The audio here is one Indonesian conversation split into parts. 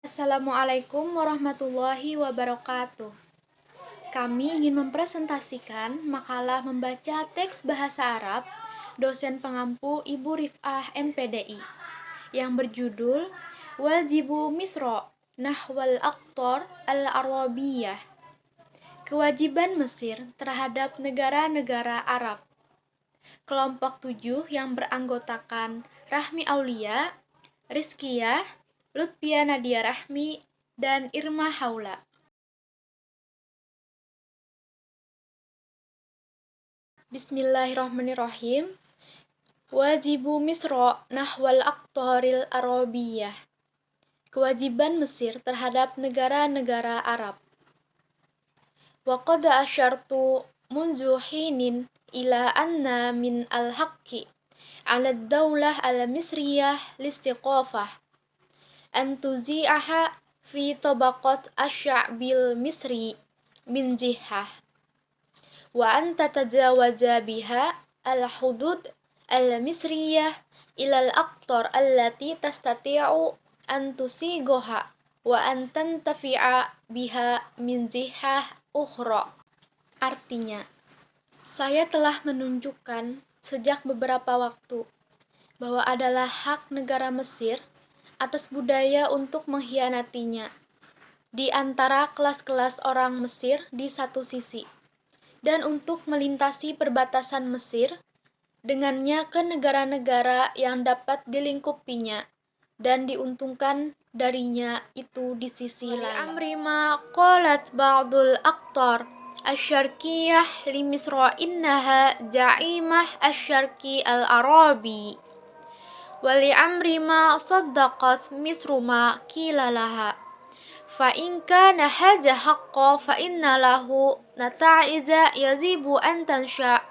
Assalamualaikum warahmatullahi wabarakatuh. Kami ingin mempresentasikan makalah membaca teks bahasa Arab dosen pengampu Ibu Rif'ah MPDI yang berjudul Wajibu Misro Nahwal Aqtar Al-Arabiyah. Kewajiban Mesir terhadap negara-negara Arab. Kelompok 7 yang beranggotakan Rahmi Aulia, Rizkiyah, Lutfia Nadia Rahmi, dan Irma Haula. Bismillahirrahmanirrahim. Wajibu Misro Nahwal Aqtaril Arabiyah. Kewajiban Mesir terhadap negara-negara Arab. Wa qad asyartu munzu hinin ila anna min al-haqqi ala ad-daulah al-misriyah listiqafah an tuzi'aha fi tabaqat asy-sya'bil misri min jihah wa an tatajawaza biha al-hudud al-misriyah ila al-aqtar allati tastati'u an tusigoha wa an tantafi'a biha min jihah ukhra. Artinya, saya telah menunjukkan sejak beberapa waktu bahwa adalah hak negara Mesir atas budaya untuk mengkhianatinya di antara kelas-kelas orang Mesir di satu sisi, dan untuk melintasi perbatasan Mesir dengannya ke negara-negara yang dapat dilingkupinya dan diuntungkan darinya itu di sisi lain. Amri ma qalat ba'dul aqtar asy-syarqiyah li Misra innaha ja'imah asy-syarqi al-arabi wa li amri ma saddaqat Misru ma qila laha fa in kana hadha haqqan fa inna lahu nata'iza yazibu an tansha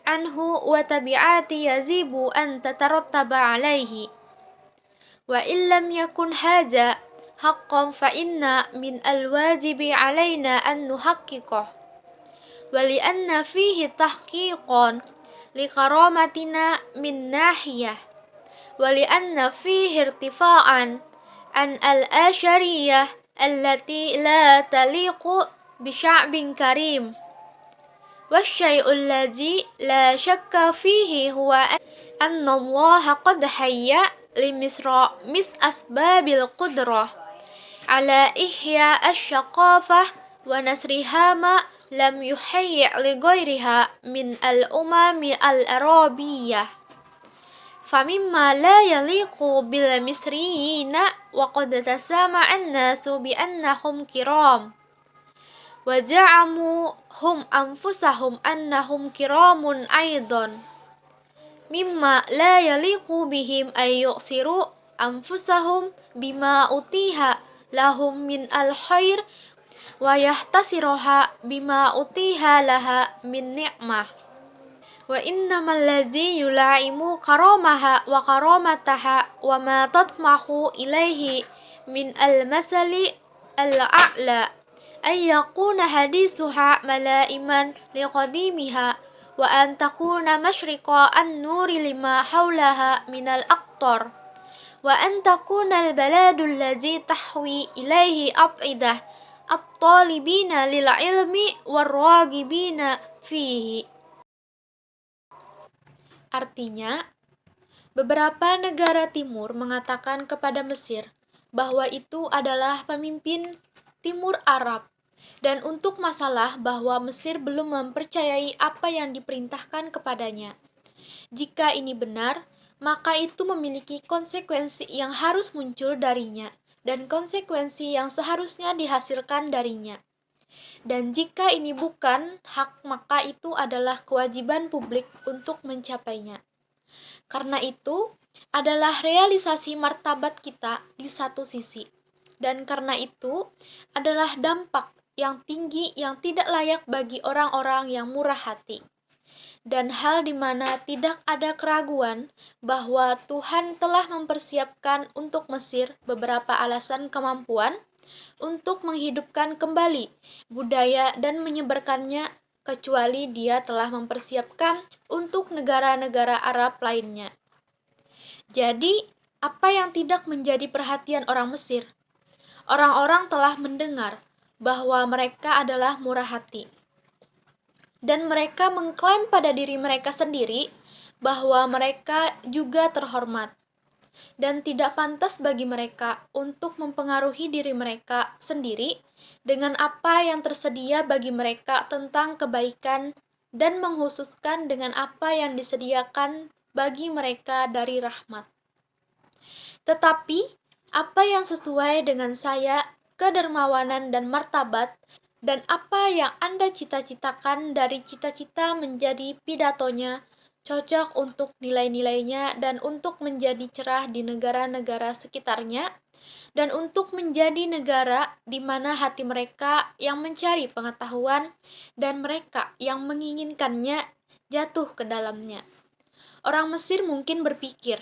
anhu wa tabi'ati yazibu an tatarattaba alaihi wa illam yakun hadha haqqan fa inna min al-wajibi alaina an nuhaqqiqah wa li anna fihi tahqiqan li karamatina min nahiyah wa li anna fihi irtifa'an an al-ashariyah allati la taliqu bi sya'bin karim والشيء الذي لا شك فيه هو أن الله قد هيأ لمصر من أسباب القدرة على إحياء الثقافة ونشرها ما لم يهيأ لغيرها من الأمم العربية فمما لا يليق بالمصريين وقد تسامع الناس بأنهم كرام وزعموا هم أنفسهم أنهم كرام أيضا مما لا يليق بهم أن يؤثروا أنفسهم بما أتيح لهم من الخير ويحتصرها بما أتيح لها من نعمة وإنما الذي يلائم كرامها وكرامتها وما تطمح إليه من المثل الأعلى أن يكون حديثها ملائما لقديمها وأن تكون مشرق النور لما حولها من الأقطار وأن تكون البلد الذي تحوي إليه أفئدة الطالبين للعلم والراغبين فيه. Artinya, beberapa negara timur mengatakan kepada Mesir bahwa itu adalah pemimpin Timur Arab, dan untuk masalah bahwa Mesir belum mempercayai apa yang diperintahkan kepadanya. Jika ini benar, maka itu memiliki konsekuensi yang harus muncul darinya, dan konsekuensi yang seharusnya dihasilkan darinya. Dan jika ini bukan hak, maka itu adalah kewajiban publik untuk mencapainya. Karena itu adalah realisasi martabat kita di satu sisi. Dan karena itu adalah dampak yang tinggi yang tidak layak bagi orang-orang yang murah hati. Dan hal di mana tidak ada keraguan bahwa Tuhan telah mempersiapkan untuk Mesir beberapa alasan kemampuan untuk menghidupkan kembali budaya dan menyebarkannya, kecuali Dia telah mempersiapkan untuk negara-negara Arab lainnya. Jadi, apa yang tidak menjadi perhatian orang Mesir? Orang-orang telah mendengar bahwa mereka adalah murah hati, dan mereka mengklaim pada diri mereka sendiri bahwa mereka juga terhormat, dan tidak pantas bagi mereka untuk mempengaruhi diri mereka sendiri dengan apa yang tersedia bagi mereka tentang kebaikan dan menghususkan dengan apa yang disediakan bagi mereka dari rahmat. Tetapi apa yang sesuai dengan saya, kedermawanan dan martabat, dan apa yang Anda cita-citakan dari cita-cita menjadi pidatonya, cocok untuk nilai-nilainya dan untuk menjadi cerah di negara-negara sekitarnya, dan untuk menjadi negara di mana hati mereka yang mencari pengetahuan dan mereka yang menginginkannya jatuh ke dalamnya. Orang Mesir mungkin berpikir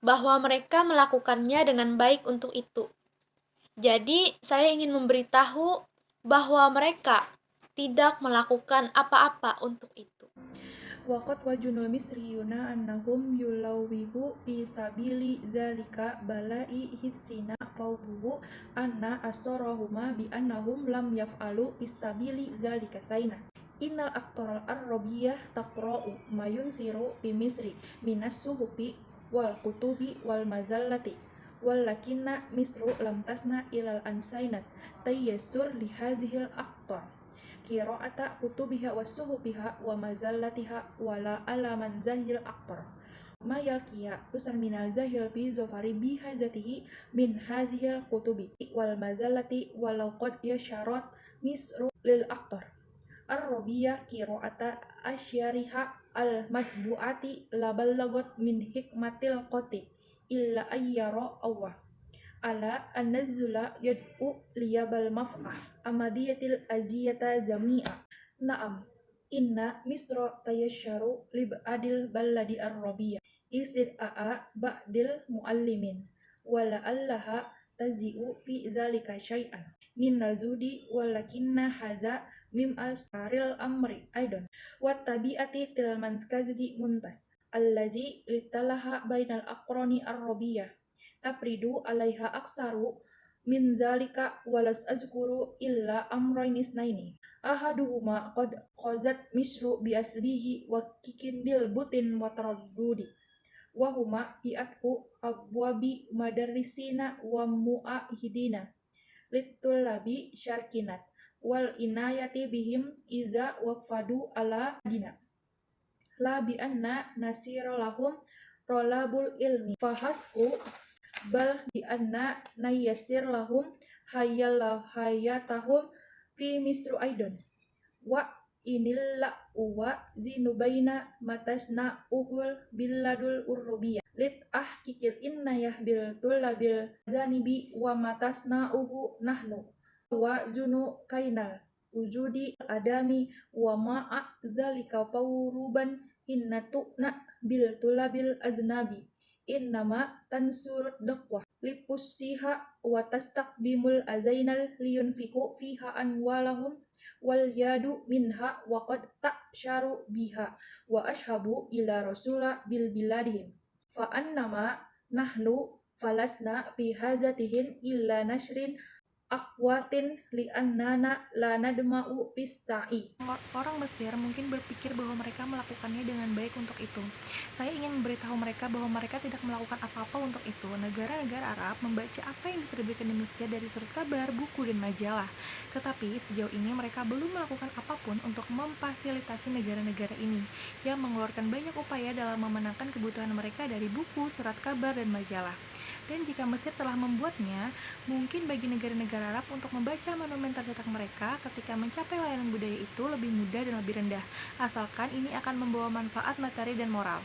bahwa mereka melakukannya dengan baik untuk itu. Jadi, saya ingin memberitahu bahwa mereka tidak melakukan apa-apa untuk itu. Waqad wajunul misriyuna annahum yulawihu fi sabili zalika balai hissina qawbuhu anna asarahuma bi annahum lam yaf'alu isabili zalika saina. Innal aktoral ar-robiyah taqra'u mayun siru bi misri minas suhufi wal kutubi wal mazallati walakinna misru lam tasna ilal ansainat tayyasur lihazihil aktor qira'ata kutubiha wa suhubiha wa mazallatiha wala ala manzahil aktor ma yalqiya usan minal zahil bi zofari bi hazatihi min hazihil kutubi wal mazallati walau qad yasharat misru lil aktor ar-robiyah qira'ata asyariha al-matbu'ati labalagot min hikmatil qoti illa ayyara Allah ala an-nazula yad'u liyabal maf'ah amadiyatil aziyata jami'a. Naam, inna misra tayasharu lib'adil baladi ar-rabiyah istid'a'a ba'dil muallimin wala allaha tazi'u fi zalika syai'an min nazudi walakinna haza mim al-saril amri aidon wa tabi'ati tilman skazji muntas allazi litalaha bainal aqroni ar-rabiyah tapridu alaiha aksaru min zalika walas azkuru illa amrayn isnaini ahaduhuma qad khazat misru bi asbihi wa kikindil butin wa taraddudi wa huma bi'athu abwabi madarrisina wa mu'ahidina litulabi syarkinat wal inayati bihim iza wafadu ala dina la bi anna nasira lahum rolabul ilmi fahasku bal bi anna nayyasir lahum hayatahum fi misru aidon wa inilla uwa zinubaina matasna uhul billadul urrubiyah lit ahkikil innayah bil tulabil zanibi wa matasna uhu nahnu wa junu kainal wujudi adami wa ma'a zalika pawruban innatu'na bil tulabil aznabi innama tansurut dakwah lipussiha wa tastaqbimul azainal liyunfiku fiha anwalahum wal yadu minha wa qad ta'sharu biha wa ashabu ila rasula bil biladihim fa annama nahnu falasna bi hazatihin illa nashrin akwatin li annana la nadma'u bis-sa'i. Orang Mesir mungkin berpikir bahwa mereka melakukannya dengan baik untuk itu. Saya ingin memberitahu mereka bahwa mereka tidak melakukan apa-apa untuk itu. Negara-negara Arab membaca apa yang diterbitkan di Mesir dari surat kabar, buku, dan majalah. Tetapi sejauh ini mereka belum melakukan apapun untuk memfasilitasi negara-negara ini yang mengeluarkan banyak upaya dalam memenangkan kebutuhan mereka dari buku, surat kabar, dan majalah. Dan jika Mesir telah membuatnya, mungkin bagi negara-negara Arab untuk membaca monumen tercetak mereka ketika mencapai layanan budaya itu lebih mudah dan lebih rendah, asalkan ini akan membawa manfaat materi dan moral.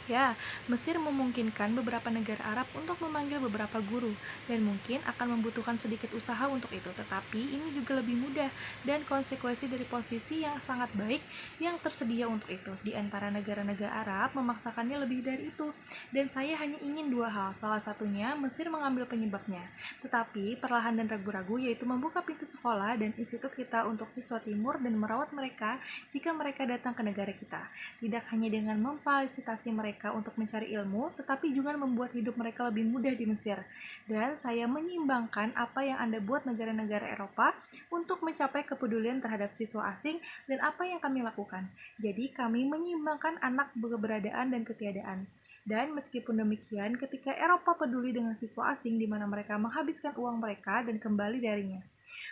Ya, Mesir memungkinkan beberapa negara Arab untuk memanggil beberapa guru, dan mungkin akan membutuhkan sedikit usaha untuk itu, tetapi ini juga lebih mudah dan konsekuensi dari posisi yang sangat baik yang tersedia untuk itu. Di antara negara-negara Arab memaksakannya lebih dari itu, dan saya hanya ingin dua hal, salah satunya Mesir mengambil penyebabnya, tetapi perlahan dan ragu-ragu, yaitu membuka pintu sekolah dan institut kita untuk siswa timur dan merawat mereka jika mereka datang ke negara kita, tidak hanya dengan memfasilitasi mereka mereka untuk mencari ilmu, tetapi juga membuat hidup mereka lebih mudah di Mesir. Dan saya menyeimbangkan apa yang Anda buat negara-negara Eropa untuk mencapai kepedulian terhadap siswa asing dan apa yang kami lakukan. Jadi kami menyeimbangkan anak keberadaan dan ketiadaan. Dan meskipun demikian, ketika Eropa peduli dengan siswa asing di mana mereka menghabiskan uang mereka dan kembali darinya,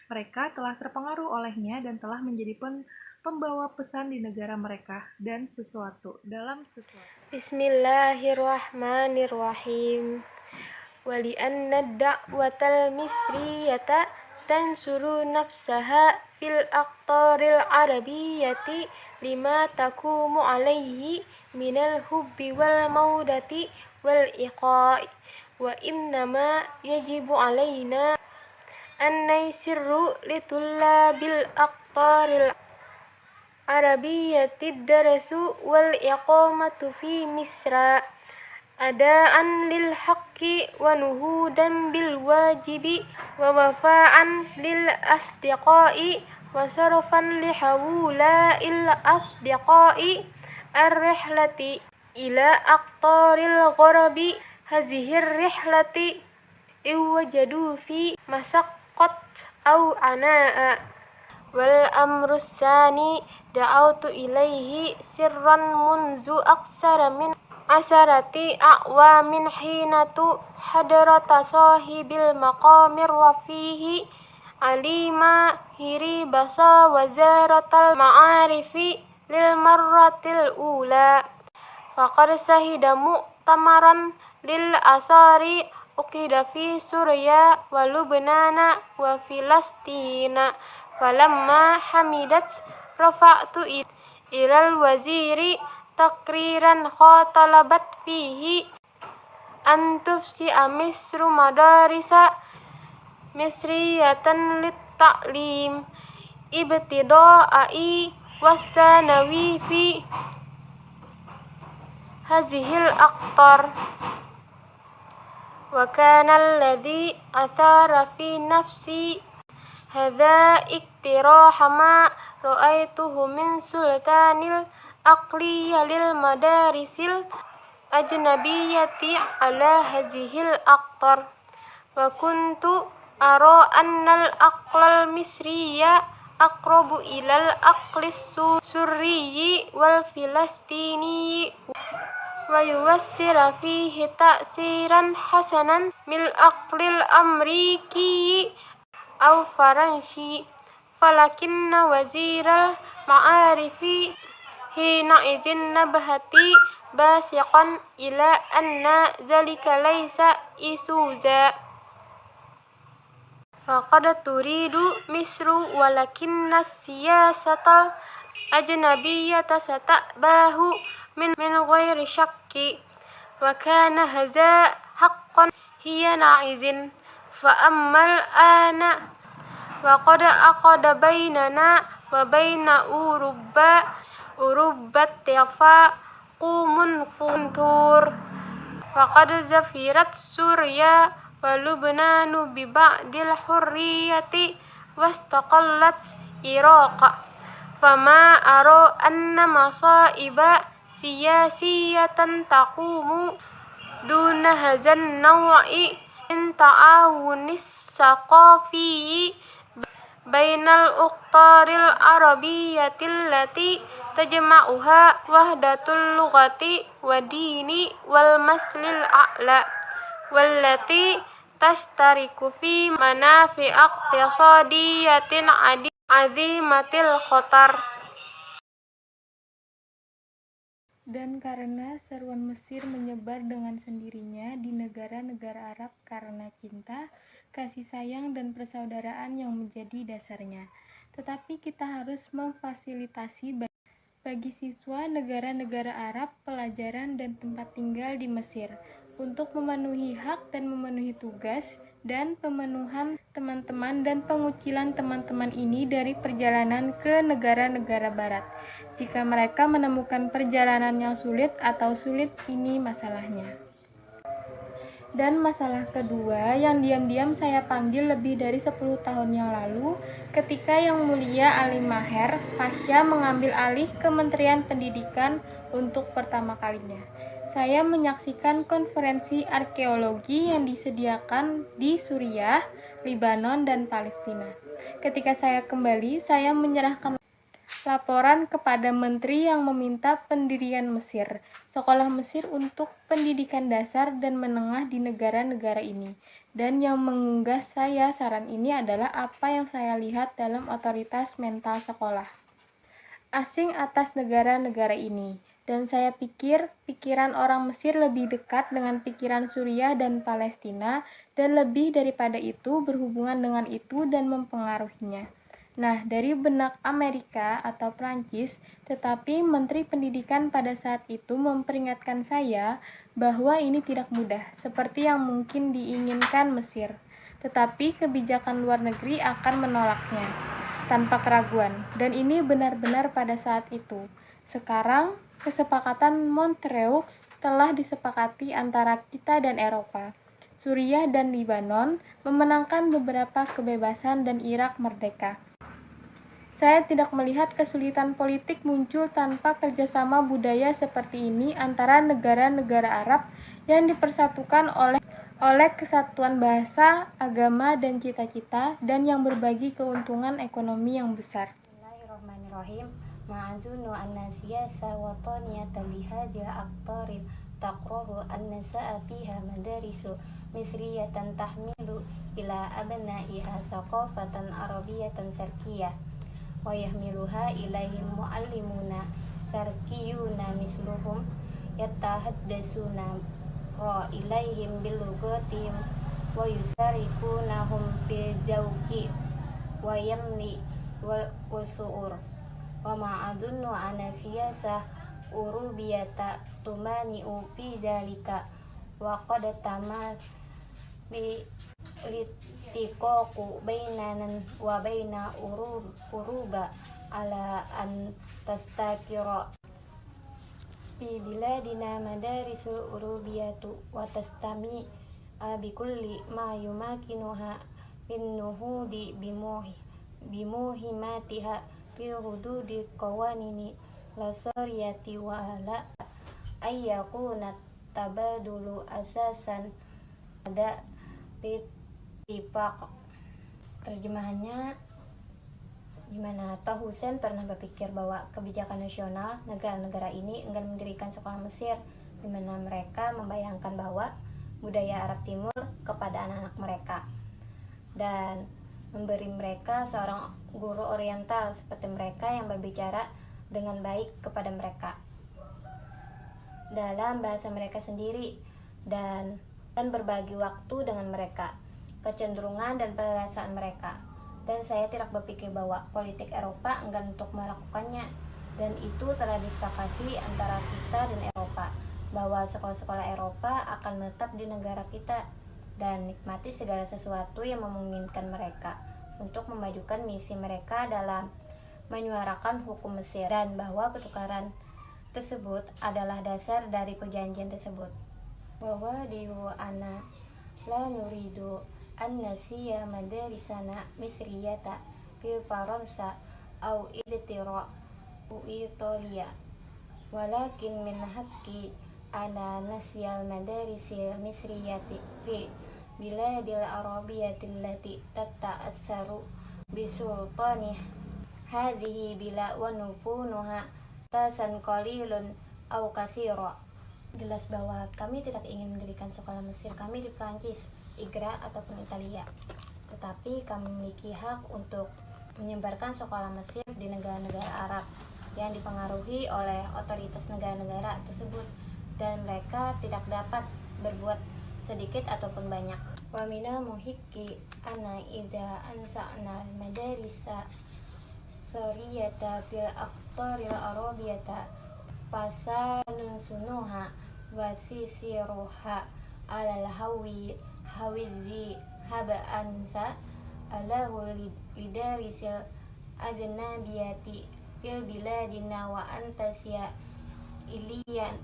mereka telah terpengaruh olehnya dan telah menjadi pembawa pesan di negara mereka dan dalam sesuatu. Bismillahirrahmanirrahim. Wali'anna ad-da'watal misriyata tansuru nafsaha fil aqtaril arabiyyati lima takumu alaihi minal hubbi wal maudati wal iqa'i wa innama yajibu alaina an naysirru litullabil aqtaril arabiyyati darasu wal iqamatu fi misra adaan lil haqqi wa nuhudan bil wajibi wa wafa'an lil asdiqai wa sarfan li hawla'il asdiqai ar-rihlati ila aqtaril gharabi hazihir rihlati iwajadu fi masaqqat aw ana'a wal amru tsani da'autu ilaihi sirran munzu aksara min asarati a'wamin hinatu hadrata sahibil maqamir wa fihi alima hiribasa wazaratal ma'arifi lil marratil ula faqad sahida mu'tamaran lil asari uqida fi Surya wa Lubnana wa Filastina falamma hamidat rafa'tu ilal waziri takriran khotalabat fihi antufsi Misru madarisa misriyatan lit ta'lim ibtida'i wasanawi fi hazihil aqtar wa kana alladhi athara fi nafsi hadha iktiraha ma ra'aituhu min sultanil aqliya lil madarisil ajnabiyyati ala hazihil aqtar wa kuntu ara annal aqlal misriya aqrabu ilal aqlis surriyi wal filastini wa yuwassira fihi ta'siran hasanan mil aqlil amriki aw faransi falakinna waziral ma'arifi hina izin nabhati basiqan ila anna zalika laysa isuza faqad turidu Misru walakinna siyasatal ajnabiyyata sata'bahu min ghairi syakki wa kana hadza haqqan hiya na'izin fa ammal ana wa qad aqada bainana wa baina urubbat tifa qumun funtur faqad zafirat Surya wa Lubnanu bi ba'dil hurriyati wastaqallat Iraqa fama ara anna masaiba siyasiyatan taqumu duna hazan naw'i min ta'awunis saqafi bainal uqtaril arabiyyatil lati tajma'uha wahdatul lughati wa dini wal maslil a'la wallati tastariku fi manafi iqtisadiyatin azimatil khatar. Dan karena seruan Mesir menyebar dengan sendirinya di negara-negara Arab karena cinta, kasih sayang, dan persaudaraan yang menjadi dasarnya. Tetapi kita harus memfasilitasi bagi siswa negara-negara Arab pelajaran dan tempat tinggal di Mesir untuk memenuhi hak dan memenuhi tugas dan pemenuhan teman-teman dan pengucilan teman-teman ini dari perjalanan ke negara-negara barat. Jika mereka menemukan perjalanan yang sulit atau sulit, ini masalahnya. Dan masalah kedua yang diam-diam saya panggil lebih dari 10 tahun yang lalu, ketika Yang Mulia Ali Maher Pasha mengambil alih Kementerian Pendidikan untuk pertama kalinya. saya menyaksikan konferensi arkeologi yang disediakan di Suriah, Lebanon, dan Palestina. Ketika saya kembali, saya menyerahkan laporan kepada menteri yang meminta pendirian Mesir, sekolah Mesir untuk pendidikan dasar dan menengah di negara-negara ini. Dan yang mengunggah saya saran ini adalah apa yang saya lihat dalam otoritas mental sekolah asing atas negara-negara ini. Dan saya pikir pikiran orang Mesir lebih dekat dengan pikiran Suriah dan Palestina, dan lebih daripada itu berhubungan dengan itu dan mempengaruhinya. Nah, dari benak Amerika atau Prancis, tetapi Menteri Pendidikan pada saat itu memperingatkan saya bahwa ini tidak mudah, seperti yang mungkin diinginkan Mesir. Tetapi kebijakan luar negeri akan menolaknya tanpa keraguan, dan ini benar-benar pada saat itu. Sekarang, kesepakatan Montreux telah disepakati antara kita dan Eropa. Suriah dan Lebanon memenangkan beberapa kebebasan dan Irak merdeka. Saya tidak melihat kesulitan politik muncul tanpa kerjasama budaya seperti ini antara negara-negara Arab yang dipersatukan oleh kesatuan bahasa, agama, dan cita-cita, dan yang berbagi keuntungan ekonomi yang besar. Bismillahirrahmanirrahim. Ma'azunu anna siyasa wataniyatan lihajil aktarin taqrahu anna sa'a fiha madarisu misriyatan tahmilu ila abna'iha saqafatan arabiyatan sarkiyah wa yahmiluha ilaihim muallimuna sarkiyuna misluhum yattahaddasuna wa ilaihim bilugatihim wa yusarikunahum bil jawki wa yamli wa su'ur wa ma'adunnu ana siyasah urubiyata tumani'u fi dalika wa qad tamat littiqaqu bainanan wa baina uruba ala an tastakira fi biladina madarisul urubiyatu wa tastami bikulli ma yumakinuha min nuhudi bimuhimatiha fi hududi qawanini lasariyati wa ala ayyakuna tabadulu asasan ada ittifaq. Terjemahannya, gimana? Toh Hussein pernah berpikir bahwa kebijakan nasional negara-negara ini enggan mendirikan sekolah Mesir, di mana mereka membayangkan bahwa budaya Arab Timur kepada anak-anak mereka dan memberi mereka seorang guru oriental seperti mereka yang berbicara dengan baik kepada mereka dalam bahasa mereka sendiri dan berbagi waktu dengan mereka, kecenderungan dan perasaan mereka. Dan saya tidak berpikir bahwa politik Eropa enggan untuk melakukannya, dan itu telah disepakati antara kita dan Eropa bahwa sekolah-sekolah Eropa akan menetap di negara kita dan nikmati segala sesuatu yang memungkinkan mereka untuk memajukan misi mereka dalam menyuarakan hukum Mesir, dan bahwa pertukaran tersebut adalah dasar dari perjanjian tersebut. Bahwa dihu ana la nuridu an nasiya madarisana misriyata fi Faransa au iltira Italia, walakin min haqqi ana nasyal madarisil misriyati fi biladil arabiyyati allati tata'assaru bisultanih hadhihi bila wa nufunuha tasan qalilun au kasira. Jelas bahwa kami tidak ingin mendirikan sekolah Mesir kami di Prancis, Igra ataupun Italia, tetapi kami memiliki hak untuk menyebarkan sekolah Mesir di negara-negara Arab yang dipengaruhi oleh otoritas negara-negara tersebut, dan mereka tidak dapat berbuat sedikit ataupun banyak. Wa minal muhiqqi ana idza ansa'na madarisa sariyata fil aqtaril arabiyata fasanun sunuha wa sisiruha alal hawizi haba'ansa alahu lidarisil ajnabiyati fil biladina wa antasya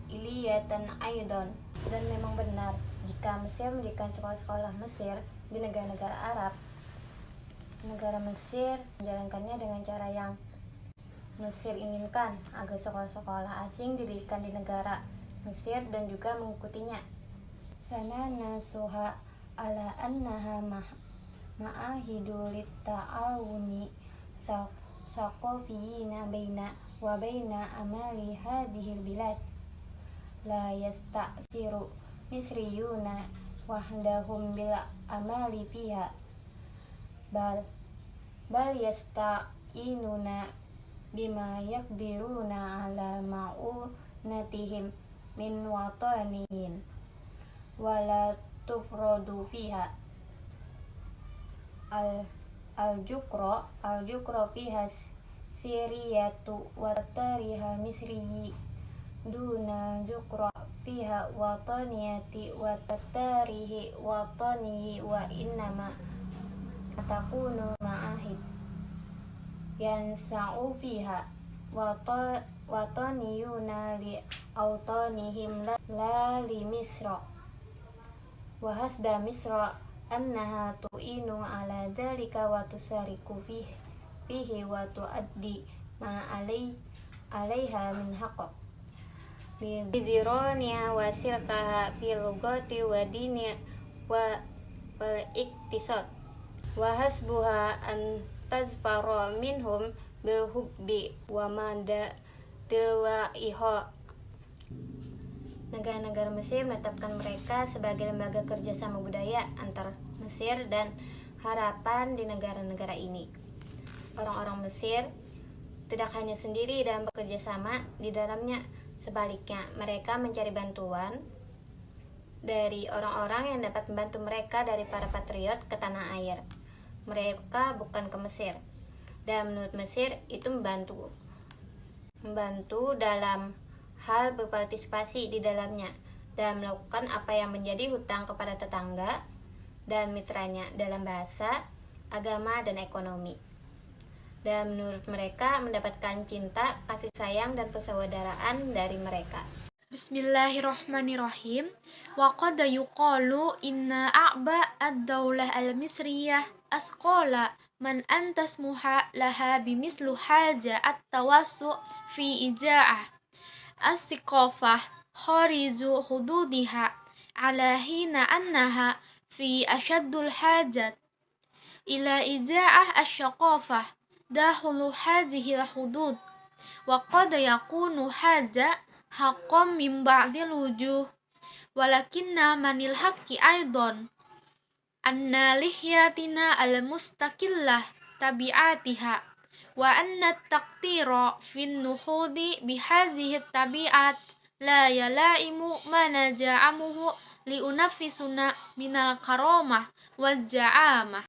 iliyatan aidon. Dan memang benar, jika Mesir mendirikan sekolah-sekolah Mesir di negara-negara Arab, negara Mesir menjalankannya dengan cara yang Mesir inginkan, agar sekolah-sekolah asing didirikan di negara Mesir dan juga mengikutinya. Sana nasuha ala annaha ma'ahidu litta'awuni saqafiyina baina wa baina amali hadhil bilad la yasta'siru misriyuna wahdahum bil amali fiha bal yasta'inuna bima yaqdiruna ala ma'unatihim min watanihin wala tufradu fiha al-jukra fiha siriyatu wa tariha misriyi duna jukra fiha wataniyati wa tatarihi watanihi wa innama takunu ma'ahid yansa'u fiha wataniyuna li autanihim la li misra wa hasba misra annaha tu'inu ala dhalika wa tusariku fihi wa tuaddi ma alaiha min haqq bizironiya wa sirkaha fil lugati wa dini wa wal iktisad wa hasbuha an tazfara minhum bil hubbi wa mada tilwaiha. Negara-negara Mesir menetapkan mereka sebagai lembaga kerjasama budaya antar Mesir dan harapan di negara-negara ini. Orang-orang Mesir tidak hanya sendiri dalam bekerja sama di dalamnya, sebaliknya mereka mencari bantuan dari orang-orang yang dapat membantu mereka dari para patriot ke tanah air. Mereka bukan ke Mesir, dan menurut Mesir itu membantu dalam hal berpartisipasi di dalamnya dan melakukan apa yang menjadi hutang kepada tetangga dan mitranya dalam bahasa, agama, dan ekonomi. Dan menurut mereka mendapatkan cinta, kasih sayang, dan persaudaraan dari mereka. Bismillahirrahmanirrahim. Wa qad yuqalu inna a'ba ad-daulah al-misriyah asqala man antasmuha laha bimislu haja at-tawassu fi ija'ah as-siqafah kharizu hududiha ala hina annaha fi ashaddul hajat ila ija'ah as-syaqafah dahulu hadhil hudud wa qad yakunu haja haqqam min ba'dil wujuh walakinna manil haqqi aidan anna lihyatina al-mustaqillah tabi'atiha wa anna taqtira fin nuhudi bihadhihi tabi'at la yalaimu mana ja'amuhu liunafisuna minal karamah wal ja'amah.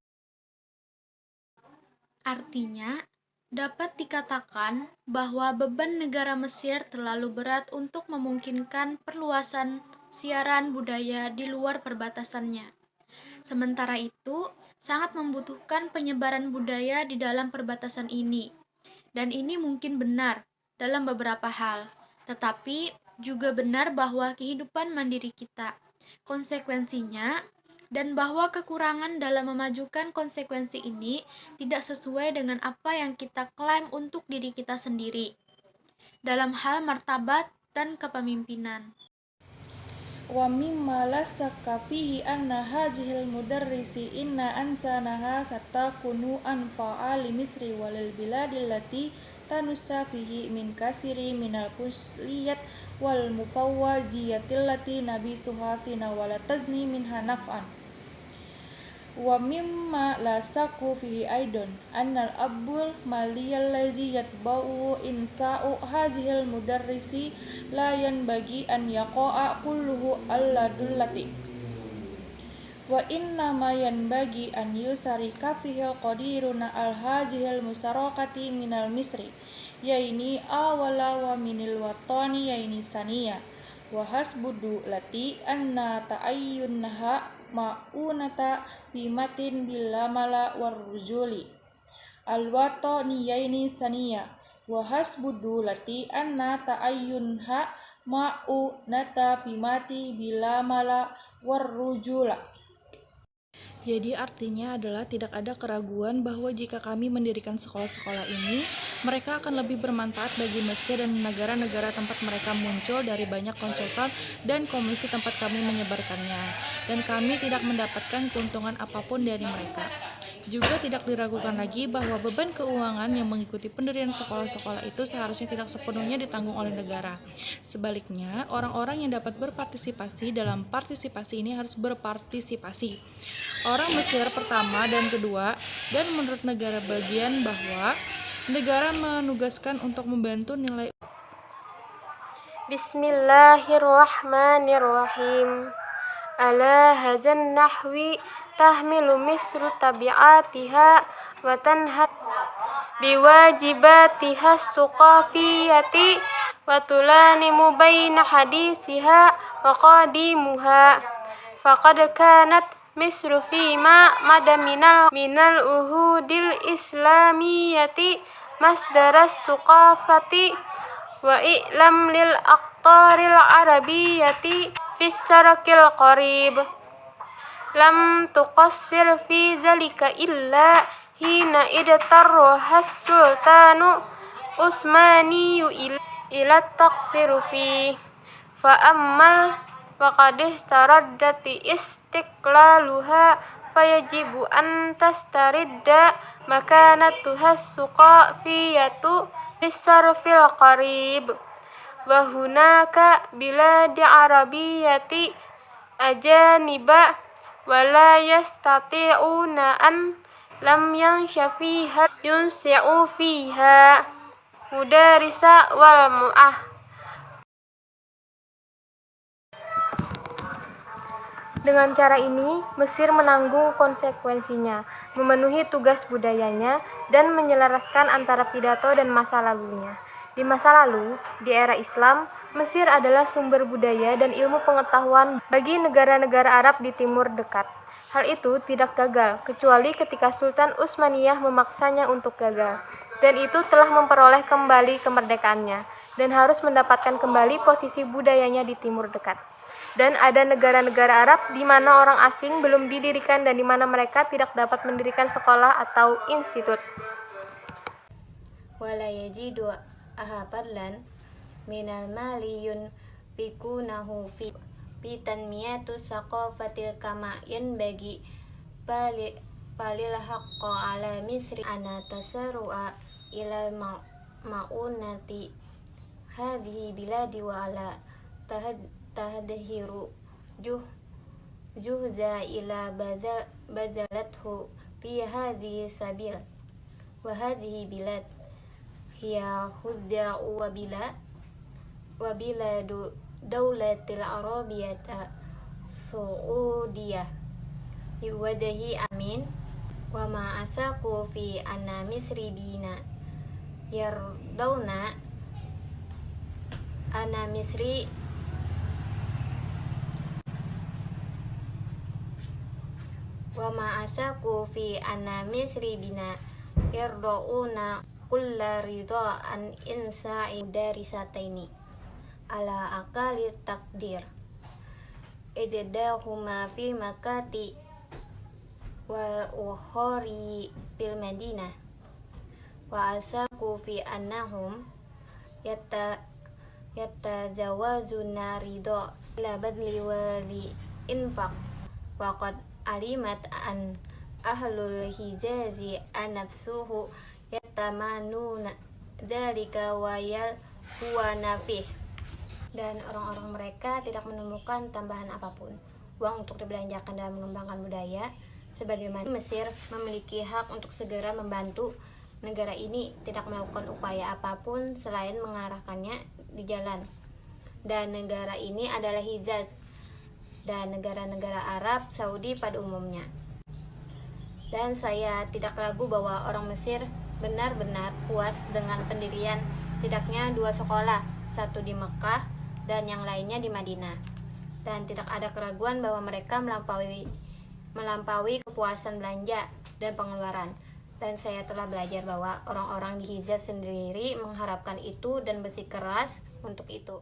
Artinya, dapat dikatakan bahwa beban negara Mesir terlalu berat untuk memungkinkan perluasan siaran budaya di luar perbatasannya. Sementara itu, sangat membutuhkan penyebaran budaya di dalam perbatasan ini. Dan ini mungkin benar dalam beberapa hal, tetapi juga benar bahwa kehidupan mandiri kita, konsekuensinya, dan bahwa kekurangan dalam memajukan konsekuensi ini tidak sesuai dengan apa yang kita klaim untuk diri kita sendiri dalam hal martabat dan kepemimpinan. Wa mimma la sakka fihi anna hadhil mudarrisi inna ansanaha satakunu anfa'a li Misri walil biladil lati tanussa fihi min kasiri minal kusliyat wal mufawwajiyatil lati nabisuha fina wala tazni minha naf'an. Wa mimma la sakku fihi aidon annal abul maliyal lazi yatba'u insa'u hadhil mudarrisi la yanbaghi an yaqa'a kulluhu alladullati wa inna ma yanbaghi an yusarika fihi qadiruna al hadhil musarakati minal misri yaini awala wa minil watani yaini saniya wa hasbudu lati anna ta'ayyunnaha ma'unata bimatin bilamala warrujuli alwataniyaini saniya wa hasbudu lati anna ta'ayyunha ma'unata bimati bilamala warrujula. Jadi artinya adalah tidak ada keraguan bahwa jika kami mendirikan sekolah-sekolah ini, mereka akan lebih bermanfaat bagi Mesir dan negara-negara tempat mereka muncul dari banyak konsultan dan komisi tempat kami menyebarkannya. Dan kami tidak mendapatkan keuntungan apapun dari mereka. Juga tidak diragukan lagi bahwa beban keuangan yang mengikuti pendirian sekolah-sekolah itu seharusnya tidak sepenuhnya ditanggung oleh negara. Sebaliknya, orang-orang yang dapat berpartisipasi dalam partisipasi ini harus berpartisipasi. Orang Mesir pertama dan kedua, dan menurut negara bagian bahwa negara menugaskan untuk membantu nilai. Bismillahirrahmanirrahim. Ala hazan nahwi tahmilu misru tabi'atiha wa tanha biwajibatiha suqafiyati wa tulanimu baina hadithiha wa qadimuha. Faqad kanat Misru fima mada minal uhudil islamiyati masdaras suqafati wa i'lam lil aqtaril arabiyati fis sarakil qarib. Lam tuqassir fi zalika illa hina idtarrohas sultanu Usmaniyu ila taqsiru fi fa'ammal waqadih taraddati istiqlaluha fayajibu an tastaridda makanatuhas suqafiyatu bisarfil qarib wa hunaka biladi arabiyati ajaniba wala yastati'una an lam yanshafiha yunsi'u fiha mudarisa wal mu'ah. Dengan cara ini, Mesir menanggung konsekuensinya, memenuhi tugas budayanya, dan menyelaraskan antara pidato dan masa lalunya. Di masa lalu, di era Islam, Mesir adalah sumber budaya dan ilmu pengetahuan bagi negara-negara Arab di Timur Dekat. Hal itu tidak gagal, kecuali ketika Sultan Utsmaniyah memaksanya untuk gagal, dan itu telah memperoleh kembali kemerdekaannya, dan harus mendapatkan kembali posisi budayanya di Timur Dekat. Dan ada negara-negara Arab di mana orang asing belum didirikan dan di mana mereka tidak dapat mendirikan sekolah atau institut. Wala yajidu ahapadlan minal mali yunfikunahu fi tanmiyatu saqafatil kama yanbagi falil haqqo ala misri ana tasarru'a ilal ma'unati hadhihi biladi wa ala tahadhiru juhza ila bazalathu fi hadhihi sabil wa hadhihi bilad hiya hudda'u wa biladu dawlatil arabiyata su'udiyah liwajhi amin wa ma'asaku fi anna misri bina yardawna anna misri wa ma'asaku fi anna misri bina yardauna kulla ridha an insa'i darisataini ala akali takdir ijdahuma fi makati wa ukhari fil madinah wa asaku fi annahum yatajawazuna ridha ila badli wa li infaq wa qad alimat an ahlul hijazi anafsuhu yatamanuna dzalika wa yal huwa nafih. Dan orang-orang mereka tidak menemukan tambahan apapun uang untuk dibelanjakan dalam mengembangkan budaya, sebagaimana Mesir memiliki hak untuk segera membantu negara ini tidak melakukan upaya apapun selain mengarahkannya di jalan. Dan negara ini adalah Hijaz dan negara-negara Arab Saudi pada umumnya. Dan saya tidak ragu bahwa orang Mesir benar-benar puas dengan pendirian setidaknya 2 sekolah, satu di Mekah dan yang lainnya di Madinah. Dan tidak ada keraguan bahwa mereka melampaui kepuasan belanja dan pengeluaran. Dan saya telah belajar bahwa orang-orang di Hijaz sendiri mengharapkan itu dan bersikeras untuk itu.